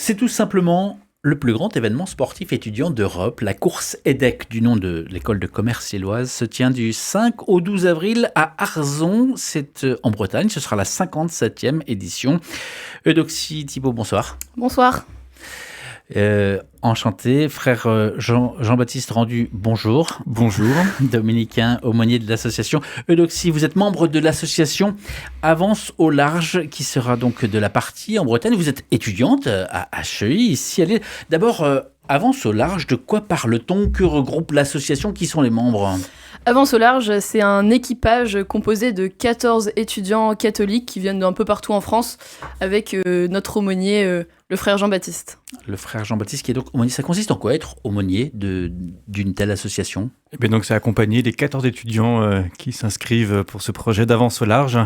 C'est tout simplement le plus grand événement sportif étudiant d'Europe. La course EDHEC, du nom de l'école de commerce lilloise, se tient du 5 au 12 avril à Arzon. C'est en Bretagne. Ce sera la 57e édition. Eudoxie Thibault, bonsoir. Bonsoir. Enchanté. Frère Jean-Baptiste Rendu, bonjour. Bonjour. Dominicain, aumônier de l'association Eudoxie. Vous êtes membre de l'association Avance au large, qui sera donc de la partie en Bretagne. Vous êtes étudiante à HEI, ici à Lille. D'abord, Avance au large, de quoi parle-t-on? Que regroupe l'association? Qui sont les membres? Avance au large, c'est un équipage composé de 14 étudiants catholiques qui viennent d'un peu partout en France, avec notre aumônier, le frère Jean-Baptiste. Le frère Jean-Baptiste qui est donc aumônier. Ça consiste en quoi, être aumônier d'une telle association? Et bien donc, c'est accompagner les 14 étudiants qui s'inscrivent pour ce projet d'Avance au large,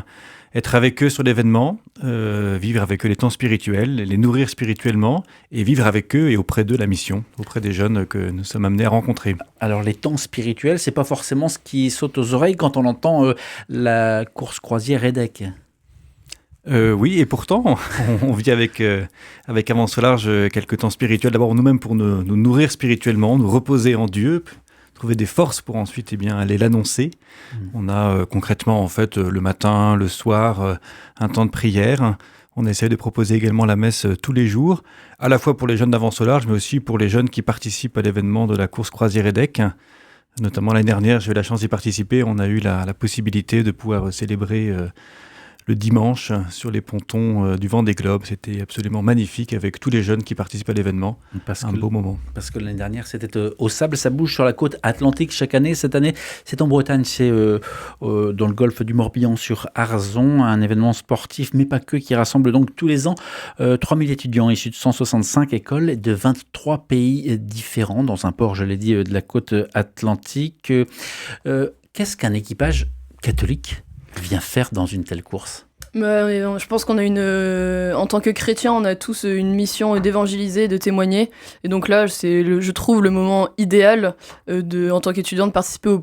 être avec eux sur l'événement, vivre avec eux les temps spirituels, les nourrir spirituellement et vivre avec eux et auprès d'eux la mission, auprès des jeunes que nous sommes amenés à rencontrer. Alors les temps spirituels, c'est pas forcément ce qui saute aux oreilles quand on entend la course croisière EDHEC. Oui, et pourtant, on vit avec Avance au large quelques temps spirituels. D'abord nous-mêmes pour nous nourrir spirituellement, nous reposer en Dieu, trouver des forces pour ensuite aller l'annoncer. On a concrètement en fait le matin, le soir, un temps de prière. On essaie de proposer également la messe tous les jours, à la fois pour les jeunes d'Avance au large, mais aussi pour les jeunes qui participent à l'événement de la course croisière EDHEC. Notamment l'année dernière, j'ai eu la chance d'y participer. On a eu la possibilité de pouvoir célébrer le dimanche sur les pontons du Vendée Globe. C'était absolument magnifique avec tous les jeunes qui participent à l'événement. Beau moment. Parce que l'année dernière, c'était au Sable. Ça bouge sur la côte atlantique chaque année. Cette année, c'est en Bretagne. C'est dans le golfe du Morbihan sur Arzon. Un événement sportif, mais pas que, qui rassemble donc tous les ans 3000 étudiants issus de 165 écoles et de 23 pays différents dans un port, je l'ai dit, de la côte atlantique. Qu'est-ce qu'un équipage catholique vient faire dans une telle course? Je pense qu'on a en tant que chrétiens, on a tous une mission d'évangéliser, de témoigner. Et donc là, je trouve le moment idéal en tant qu'étudiant de participer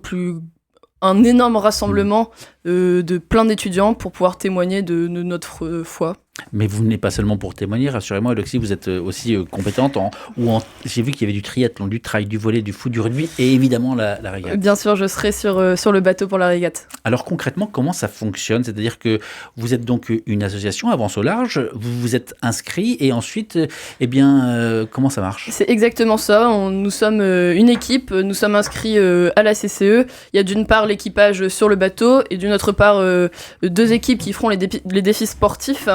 un énorme rassemblement de plein d'étudiants pour pouvoir témoigner de notre foi. Mais vous venez pas seulement pour témoigner, rassurez-moi, Eudoxie, vous êtes aussi compétente j'ai vu qu'il y avait du triathlon, du trail, du volley, du foot, du rugby et évidemment la régate. Bien sûr, je serai sur le bateau pour la régate. Alors concrètement, comment ça fonctionne? C'est-à-dire que vous êtes donc une association Avance au large, vous vous êtes inscrit et ensuite, comment ça marche? C'est exactement ça, nous sommes une équipe, nous sommes inscrits à la CCE. Il y a d'une part l'équipage sur le bateau et d'une autre part deux équipes qui feront les défis sportifs.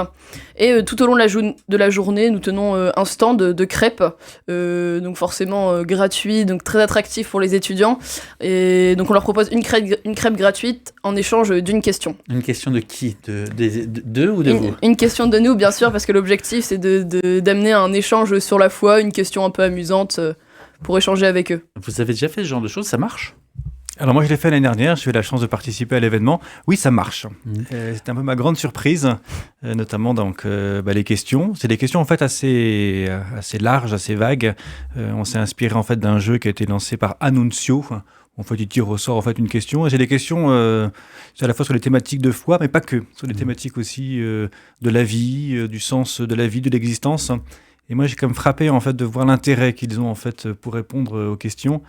Et tout au long de la journée, nous tenons un stand de crêpes, donc forcément gratuit, donc très attractif pour les étudiants. Et donc on leur propose une crêpe gratuite en échange d'une question. Une question de qui? D'eux ou de vous? Une question de nous, bien sûr, parce que l'objectif c'est d'amener un échange sur la foi, une question un peu amusante pour échanger avec eux. Vous avez déjà fait ce genre de choses? Ça marche? Alors moi je l'ai fait l'année dernière, j'ai eu la chance de participer à l'événement. Oui, ça marche. C'était un peu ma grande surprise, notamment donc les questions. C'est des questions en fait assez larges, assez vagues. On s'est inspiré en fait d'un jeu qui a été lancé par Annuncio. En fait, il tire au sort en fait une question. Et c'est des questions c'est à la fois sur les thématiques de foi, mais pas que, sur les thématiques aussi de la vie, du sens de la vie, de l'existence. Et moi j'ai quand même frappé en fait de voir l'intérêt qu'ils ont en fait pour répondre aux questions.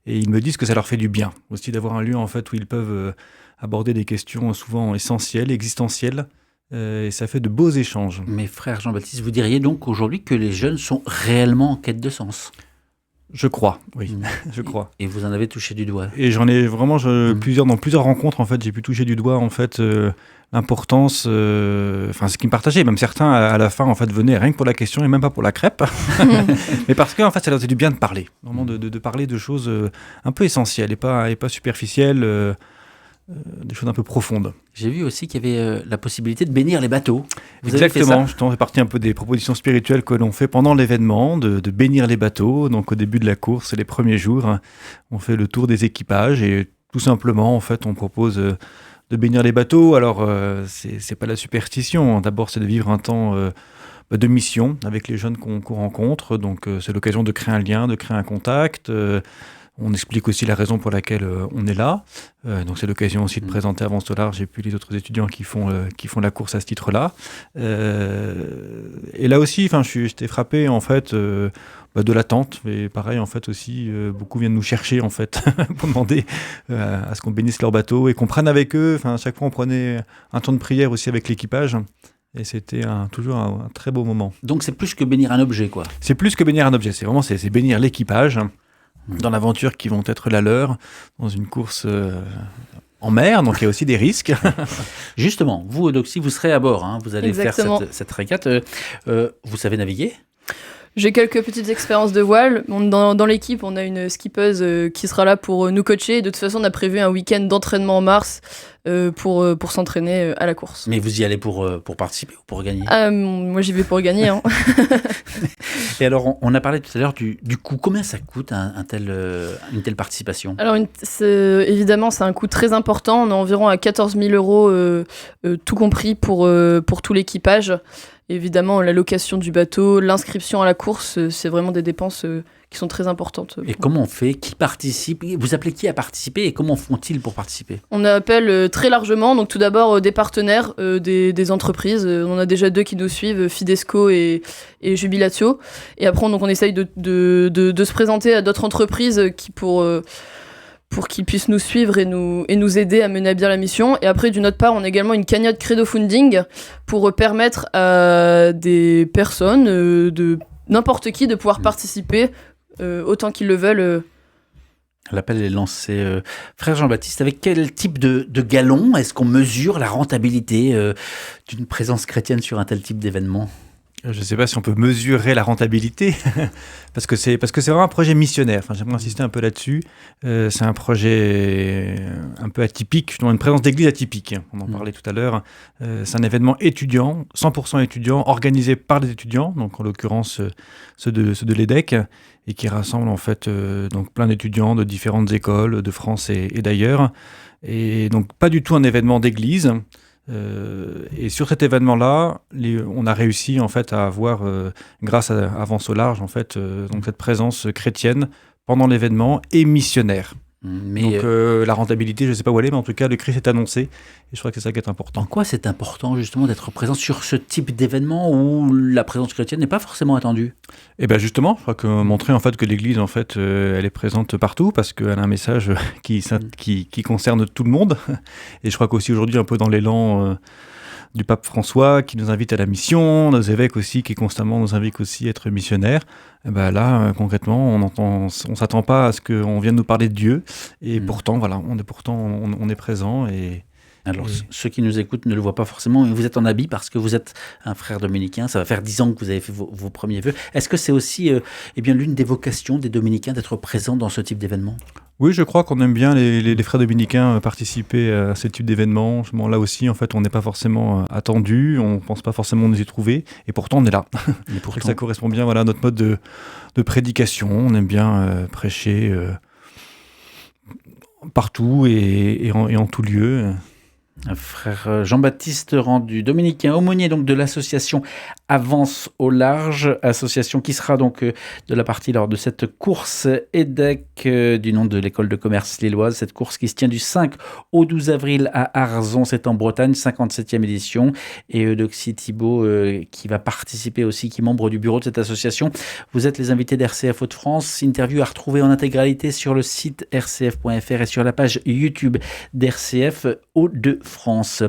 Et ils me disent que ça leur fait du bien aussi d'avoir un lieu en fait où ils peuvent aborder des questions souvent essentielles, existentielles, et ça fait de beaux échanges. Mais frère Jean-Baptiste, vous diriez donc aujourd'hui que les jeunes sont réellement en quête de sens? Je crois, oui, je crois. Et vous en avez touché du doigt? Et j'en ai vraiment dans plusieurs rencontres en fait, j'ai pu toucher du doigt en fait l'importance, ce qu'ils me partageaient. Même certains à la fin en fait venaient rien que pour la question et même pas pour la crêpe, mais parce que en fait ça leur faisait du bien de parler, vraiment de parler de choses un peu essentielles et pas superficielles. Des choses un peu profondes. J'ai vu aussi qu'il y avait la possibilité de bénir les bateaux. Exactement, je fais partie un peu des propositions spirituelles que l'on fait pendant l'événement, de bénir les bateaux. Donc au début de la course, les premiers jours, on fait le tour des équipages et tout simplement, en fait, on propose de bénir les bateaux. Alors, c'est pas la superstition. D'abord, c'est de vivre un temps de mission avec les jeunes qu'on rencontre. Donc, c'est l'occasion de créer un lien, de créer un contact. On explique aussi la raison pour laquelle on est là. Donc c'est l'occasion aussi de présenter Avance au large et puis les autres étudiants qui font la course à ce titre-là. Et là aussi, j'étais frappé en fait de l'attente. Et pareil en fait aussi, beaucoup viennent nous chercher en fait pour demander à ce qu'on bénisse leur bateau et qu'on prenne avec eux. À chaque fois on prenait un temps de prière aussi avec l'équipage. Et c'était toujours un très beau moment. Donc c'est plus que bénir un objet, quoi. C'est plus que bénir un objet, c'est bénir l'équipage dans l'aventure qui vont être la leur, dans une course en mer, donc il y a aussi des risques. Justement, vous, Eudoxie, vous serez à bord, hein, vous allez Exactement. faire cette régate. Vous savez naviguer ? J'ai quelques petites expériences de voile. Dans l'équipe, on a une skippeuse qui sera là pour nous coacher. De toute façon, on a prévu un week-end d'entraînement en mars pour s'entraîner à la course. Mais vous y allez pour participer ou pour gagner ? Moi, j'y vais pour gagner. Hein. Et alors, on a parlé tout à l'heure du coût. Combien ça coûte une telle participation ? Alors, évidemment, c'est un coût très important. On est environ à 14 000 €, tout compris pour tout l'équipage. Évidemment, la location du bateau, l'inscription à la course, c'est vraiment des dépenses qui sont très importantes. Et comment on fait ? Qui participe ? Vous appelez qui à participer et comment font-ils pour participer ? On appelle très largement, donc tout d'abord des partenaires, des entreprises. On a déjà 2 qui nous suivent, Fidesco et Jubilatio. Et après, on essaye de se présenter à d'autres entreprises pour qu'ils puissent nous suivre et nous aider à mener à bien la mission. Et après, d'une autre part, on a également une cagnotte crowdfunding pour permettre à des personnes, de n'importe qui, de pouvoir participer autant qu'ils le veulent. L'appel est lancé. Frère Jean-Baptiste, avec quel type de galon est-ce qu'on mesure la rentabilité d'une présence chrétienne sur un tel type d'événement ? Je ne sais pas si on peut mesurer la rentabilité, parce que c'est vraiment un projet missionnaire. J'aimerais insister un peu là-dessus. C'est un projet un peu atypique, une présence d'église atypique. On en parlait tout à l'heure. C'est un événement étudiant, 100% étudiant, organisé par les étudiants, donc en l'occurrence ceux de l'EDEC, et qui rassemble en fait donc plein d'étudiants de différentes écoles de France et d'ailleurs. Et donc pas du tout un événement d'église. Et sur cet événement-là, on a réussi en fait à avoir, grâce à Avance au large, en fait, donc cette présence chrétienne pendant l'événement et missionnaire. Donc la rentabilité, je ne sais pas où elle est, mais en tout cas, le Christ est annoncé. Et je crois que c'est ça qui est important. En quoi c'est important justement d'être présent sur ce type d'événement où la présence chrétienne n'est pas forcément attendue ? Et bien justement, je crois que montrer en fait que l'Église en fait, elle est présente partout parce qu'elle a un message qui concerne tout le monde. Et je crois qu'aussi aujourd'hui, un peu dans l'élan du pape François qui nous invite à la mission, nos évêques aussi qui constamment nous invitent aussi à être missionnaires. Et ben là, concrètement, on s'attend pas à ce qu'on vienne nous parler de Dieu. Et pourtant, voilà, on est présent. Alors, ceux qui nous écoutent ne le voient pas forcément, mais vous êtes en habit parce que vous êtes un frère dominicain. Ça va faire 10 ans que vous avez fait vos premiers vœux. Est-ce que c'est aussi l'une des vocations des dominicains d'être présents dans ce type d'événement ? Oui, je crois qu'on aime bien les frères dominicains participer à ce type d'événement. Là aussi, en fait, on n'est pas forcément attendu, on ne pense pas forcément nous y trouver, et pourtant on est là. Et pourtant... Ça correspond bien à notre mode de prédication. On aime bien prêcher partout et en tout lieu. Frère Jean-Baptiste Rendu, dominicain aumônier donc de l'association Avance au large, association qui sera donc de la partie lors de cette course EDEC du nom de l'école de commerce lilloise, cette course qui se tient du 5 au 12 avril à Arzon, c'est en Bretagne, 57e édition, et Eudoxie Thibault qui va participer aussi, qui est membre du bureau de cette association. Vous êtes les invités d'RCF Hauts-de-France, interview à retrouver en intégralité sur le site rcf.fr et sur la page YouTube d'RCF Hauts-de-France.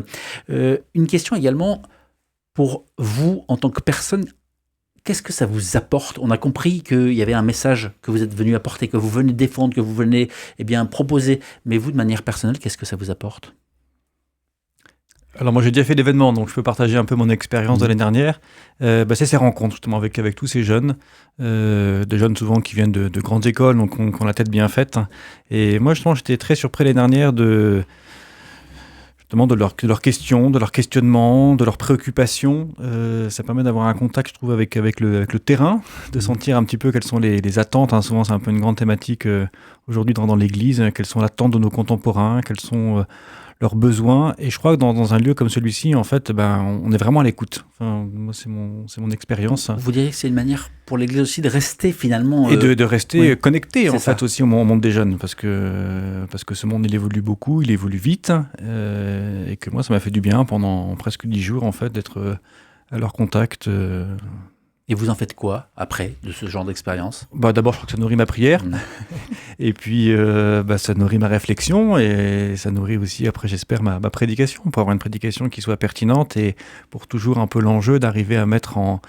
Une question également pour vous en tant que personne, qu'est-ce que ça vous apporte ? On a compris qu'il y avait un message que vous êtes venu apporter, que vous venez défendre, que vous venez proposer, mais vous de manière personnelle, qu'est-ce que ça vous apporte ? Alors moi j'ai déjà fait l'événement, donc je peux partager un peu mon expérience de l'année dernière. C'est ces rencontres justement avec tous ces jeunes, des jeunes souvent qui viennent de grandes écoles, donc qui ont la tête bien faite. Et moi justement j'étais très surpris l'année dernière de leurs questions, de leurs questionnements, de leurs préoccupations. Ça permet d'avoir un contact, je trouve, avec le terrain, de sentir un petit peu quelles sont les attentes. Souvent, c'est un peu une grande thématique aujourd'hui dans l'Église. Quelles sont les attentes de nos contemporains, quelles sont leurs besoins. Et je crois que dans un lieu comme celui-ci, en fait, on est vraiment à l'écoute. Enfin, moi, c'est mon expérience. Vous diriez que c'est une manière pour l'Église aussi de rester finalement... Et de rester connecté, en ça. fait, aussi au monde des jeunes. Parce que ce monde, il évolue beaucoup, il évolue vite. Et que moi, ça m'a fait du bien pendant presque 10 jours, en fait, d'être à leur contact. Et vous en faites quoi, après, de ce genre d'expérience ? D'abord, je crois que ça nourrit ma prière. Et puis, ça nourrit ma réflexion. Et ça nourrit aussi, après, j'espère, ma prédication. Pour avoir une prédication qui soit pertinente et pour toujours un peu l'enjeu d'arriver à mettre en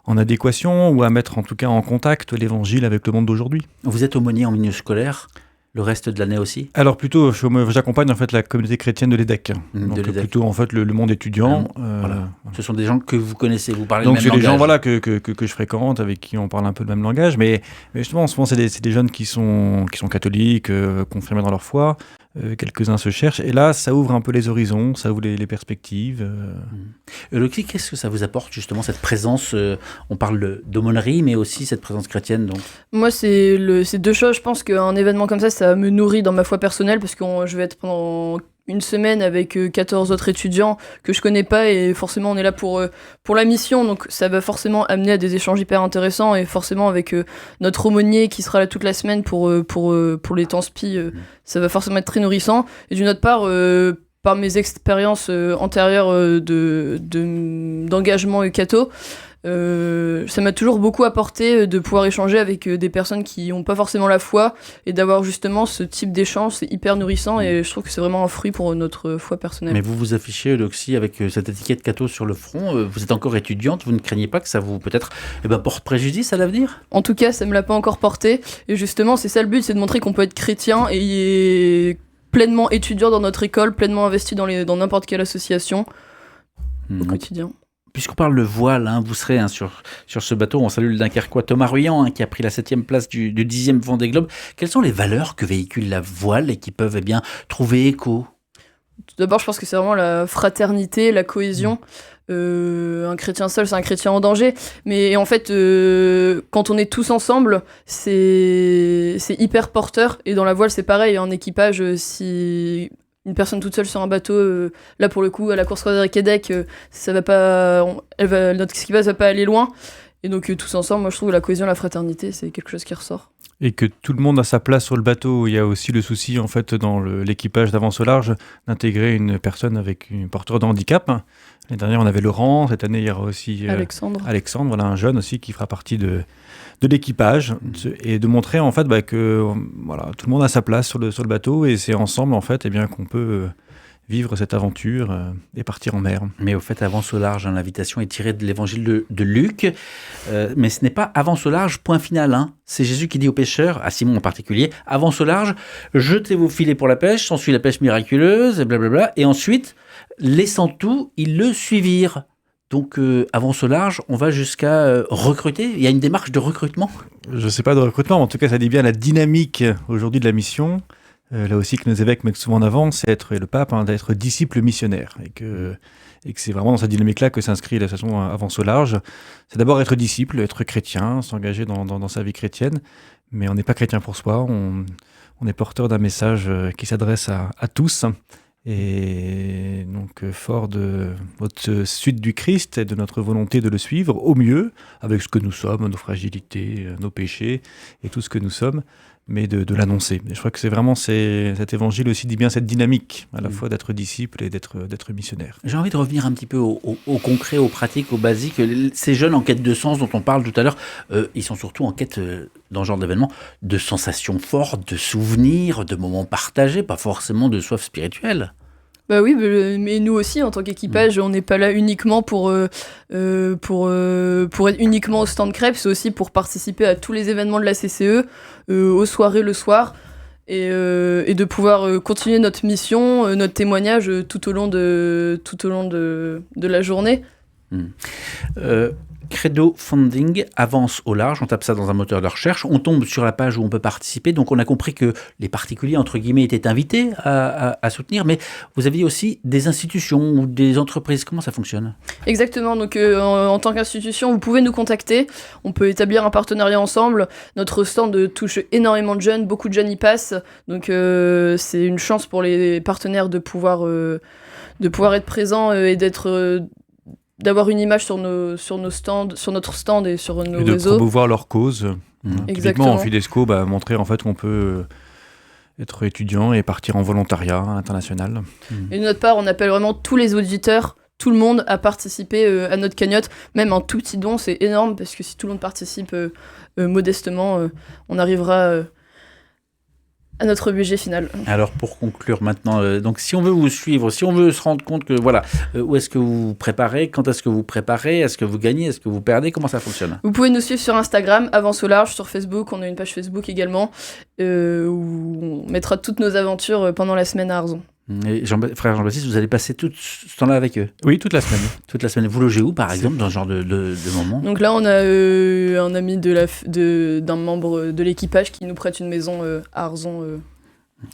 adéquation ou à mettre en tout cas en contact l'évangile avec le monde d'aujourd'hui. Vous êtes aumônier en milieu scolaire ? Le reste de l'année aussi ? Alors plutôt, j'accompagne en fait la communauté chrétienne de l'EDEC. Donc plutôt en fait le monde étudiant. Voilà. Ce sont des gens que vous connaissez, vous parlez donc le même langage. Donc c'est des gens que je fréquente, avec qui on parle un peu le même langage. Mais justement, souvent c'est des jeunes qui sont catholiques, confirmés dans leur foi. Quelques-uns se cherchent. Et là, ça ouvre un peu les horizons, ça ouvre les perspectives. Euloxie, qu'est-ce que ça vous apporte justement, cette présence on parle d'aumônerie, mais aussi cette présence chrétienne donc. Moi, c'est deux choses. Je pense qu'un événement comme ça me nourrit dans ma foi personnelle, parce que je vais être pendant une semaine avec 14 autres étudiants que je connais pas, et forcément on est là pour la mission, donc ça va forcément amener à des échanges hyper intéressants, et forcément avec notre aumônier qui sera là toute la semaine pour les temps spi, ça va forcément être très nourrissant. Et d'une autre part, par mes expériences antérieures d'engagement catho, ça m'a toujours beaucoup apporté de pouvoir échanger avec des personnes qui n'ont pas forcément la foi, et d'avoir justement ce type d'échange, c'est hyper nourrissant, et je trouve que c'est vraiment un fruit pour notre foi personnelle. Mais vous vous affichez, Euloxie, avec cette étiquette catho sur le front, vous êtes encore étudiante, vous ne craignez pas que ça vous peut-être porte préjudice à l'avenir ? En tout cas, ça me l'a pas encore porté, et justement c'est ça le but, c'est de montrer qu'on peut être chrétien et pleinement étudiant dans notre école, pleinement investi dans n'importe quelle association au quotidien. Puisqu'on parle de voile, vous serez sur ce bateau, on salue le Dunkerquois Thomas Ruyant qui a pris la 7e place du 10e Vendée Globe. Quelles sont les valeurs que véhicule la voile et qui peuvent trouver écho ? Tout d'abord, je pense que c'est vraiment la fraternité, la cohésion. Un chrétien seul, c'est un chrétien en danger. Mais en fait, quand on est tous ensemble, c'est hyper porteur. Et dans la voile, c'est pareil. En équipage, si une personne toute seule sur un bateau, là pour le coup, à la course croisière Québec, ça va pas, notre équipage va pas aller loin. Et donc tous ensemble, moi je trouve que la cohésion, la fraternité, c'est quelque chose qui ressort. Et que tout le monde a sa place sur le bateau. Il y a aussi le souci, en fait, dans l'équipage d'Avance au large, d'intégrer une personne avec une porteur de handicap. L'année dernière, on avait Laurent. Cette année, il y aura aussi Alexandre, voilà, un jeune aussi qui fera partie de l'équipage. Et de montrer, en fait, que voilà, tout le monde a sa place sur le bateau. Et c'est ensemble, en fait, qu'on peut vivre cette aventure et partir en mer. Mais au fait, Avance au large, l'invitation est tirée de l'évangile de Luc, mais ce n'est pas Avance au large, point final. C'est Jésus qui dit aux pêcheurs, à Simon en particulier, avance au large, jetez vos filets pour la pêche, s'ensuit la pêche miraculeuse, et blablabla, et ensuite, laissant tout, ils le suivirent. Donc, avance au large, on va jusqu'à recruter. Il y a une démarche de recrutement ? Je ne sais pas de recrutement, mais en tout cas, ça dit bien la dynamique aujourd'hui de la mission. Là aussi que nos évêques mettent souvent en avant, c'est le pape, d'être disciple missionnaire. Et que c'est vraiment dans cette dynamique-là que s'inscrit l'association Avance au large. C'est d'abord être disciple, être chrétien, s'engager dans sa vie chrétienne. Mais on n'est pas chrétien pour soi, on est porteur d'un message qui s'adresse à tous. Et donc, fort de notre suite du Christ et de notre volonté de le suivre au mieux, avec ce que nous sommes, nos fragilités, nos péchés et tout ce que nous sommes, mais de l'annoncer. Et je crois que c'est vraiment cet évangile aussi dit bien cette dynamique, à la fois d'être disciple et d'être missionnaire. J'ai envie de revenir un petit peu au concret, aux pratiques, aux basiques. Ces jeunes en quête de sens dont on parle tout à l'heure, ils sont surtout en quête, dans ce genre d'événement, de sensations fortes, de souvenirs, de moments partagés, pas forcément de soif spirituelle. Bah oui, mais nous aussi, en tant qu'équipage, on n'est pas là uniquement pour être uniquement au stand crêpes, c'est aussi pour participer à tous les événements de la CCE, aux soirées le soir, et de pouvoir continuer notre mission, notre témoignage tout au long de la journée. Credo Funding, avance au large. On tape ça dans un moteur de recherche. On tombe sur la page où on peut participer. Donc, on a compris que les particuliers, entre guillemets, étaient invités à soutenir. Mais vous aviez aussi des institutions ou des entreprises. Comment ça fonctionne ? Exactement. Donc, en tant qu'institution, vous pouvez nous contacter. On peut établir un partenariat ensemble. Notre stand touche énormément de jeunes. Beaucoup de jeunes y passent. Donc, c'est une chance pour les partenaires de pouvoir être présents et d'avoir une image sur nos stands, sur notre stand et sur nos réseaux. Et de promouvoir leur cause. Exactement. Typiquement, en Fidesco, montrer en fait qu'on peut être étudiant et partir en volontariat international. Et de notre part, on appelle vraiment tous les auditeurs, tout le monde à participer à notre cagnotte. Même un tout petit don, c'est énorme, parce que si tout le monde participe modestement, on arrivera à notre budget final. Alors pour conclure maintenant, donc si on veut vous suivre, si on veut se rendre compte que voilà, où est-ce que vous vous préparez, quand est-ce que vous préparez, est-ce que vous gagnez, est-ce que vous perdez, comment ça fonctionne ? Vous pouvez nous suivre sur Instagram, Avance au large, sur Facebook, on a une page Facebook également, où on mettra toutes nos aventures pendant la semaine à Arzon. Et frère Jean-Baptiste, vous allez passer tout ce temps-là avec eux ? Oui, toute la semaine. Toute la semaine. Vous logez où, par exemple, dans ce genre de moment ? Donc là, on a un ami d'un membre de l'équipage qui nous prête une maison à Arzon,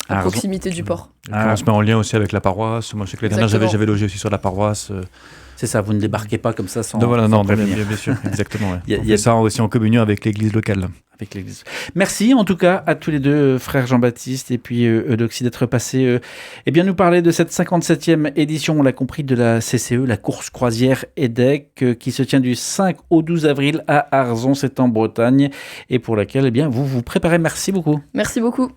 à proximité du port. Et puis on se met en lien aussi avec la paroisse. Moi, je sais que l'année dernière, j'avais logé aussi sur la paroisse. C'est ça, vous ne débarquez pas comme ça sans. Non, prévenir. bien sûr, exactement. Ouais. On fait ça aussi en communion avec l'église locale. Avec l'église. Merci en tout cas à tous les deux, frère Jean-Baptiste et puis Eudoxie, d'être passés nous parler de cette 57e édition, on l'a compris, de la CCE, la course croisière EDEC, qui se tient du 5 au 12 avril à Arzon, c'est en Bretagne, et pour laquelle vous vous préparez. Merci beaucoup. Merci beaucoup.